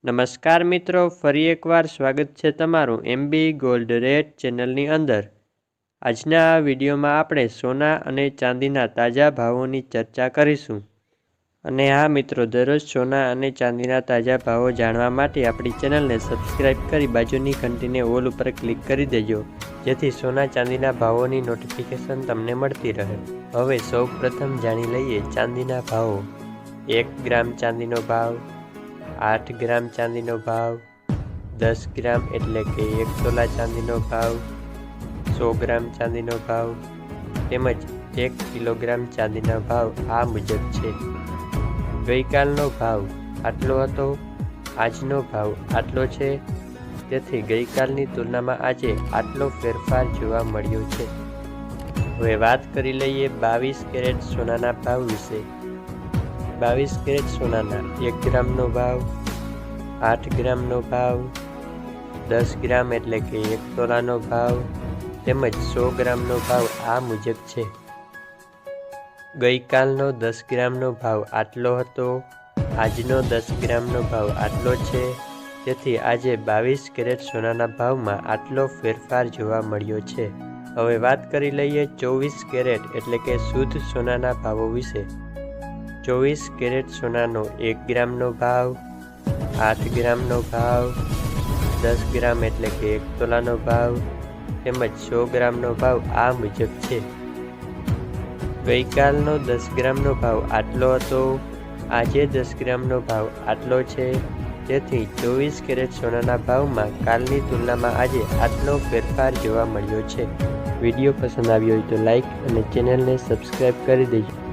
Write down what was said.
નમસ્કાર મિત્રો, ફરી એકવાર સ્વાગત છે તમારું એમબી ગોલ્ડ રેટ ચેનલની અંદર। આજના આ વિડીયોમાં આપણે સોના અને ચાંદીના તાજા ભાવોની ચર્ચા કરીશું। અને હા મિત્રો, દરરોજ સોના અને ચાંદીના તાજા ભાવો જાણવા માટે આપણી ચેનલને સબસ્ક્રાઇબ કરી બાજુની ઘંટીને ઓલ ઉપર ક્લિક કરી દેજો, જેથી સોના ચાંદીના ભાવોની નોટિફિકેશન તમને મળતી રહે। હવે સૌ પ્રથમ જાણી લઈએ ચાંદીના ભાવો। 1 ગ્રામ ચાંદીનો ભાવ, 8 ગ્રામ ચાંદીનો ભાવ, 10 ગ્રામ એટલે કે 1 તોલા ચાંદીનો ભાવ, 100 ગ્રામ ચાંદીનો ભાવ તેમજ 1 કિલોગ્રામ ચાંદીના ભાવ આ મુજબ છે। ગઈકાલનો ભાવ આટલો હતો, આજનો ભાવ આટલો છે, તેથી ગઈકાલની તુલનામાં આજે આટલો ફેરફાર જોવા મળ્યો છે। હવે વાત કરી લઈએ 22 કેરેટ સોનાના ભાવ વિશે। 22 કેરેટ સોનાના 1 ગ્રામનો ભાવ, 8 ગ્રામનો ભાવ, 10 ગ્રામ એટલે કે 1 તોલાનો ભાવ તેમજ 100 ગ્રામનો ભાવ આ મુજબ છે। ગઈકાલનો 10 ગ્રામનો ભાવ આટલો હતો, આજનો 10 ગ્રામનો ભાવ આટલો છે, તેથી આજે 22 કેરેટ સોનાના ભાવમાં આટલો ફેરફાર જોવા મળ્યો છે। હવે વાત કરી લઈએ 24 કેરેટ એટલે કે શુદ્ધ સોનાના ભાવો વિશે। 24 કેરેટ સોનાનો 1 ગ્રામનો ભાવ, 8 ગ્રામનો ભાવ, 10 ગ્રામ એટલે કે 1 તોલાનો ભાવ તેમજ 100 ગ્રામનો ભાવ આ મુજબ છે। ગઈકાલનો 10 ગ્રામનો ભાવ આટલો હતો, આજે 10 ગ્રામનો ભાવ આટલો છે, તેથી 24 કેરેટ સોનાના ભાવમાં કાલની તુલનામાં આજે આટલો ફેરફાર જોવા મળ્યો છે। વિડીયો પસંદ આવ્યો હોય તો લાઈક અને ચેનલને સબસ્ક્રાઈબ કરી દેજો।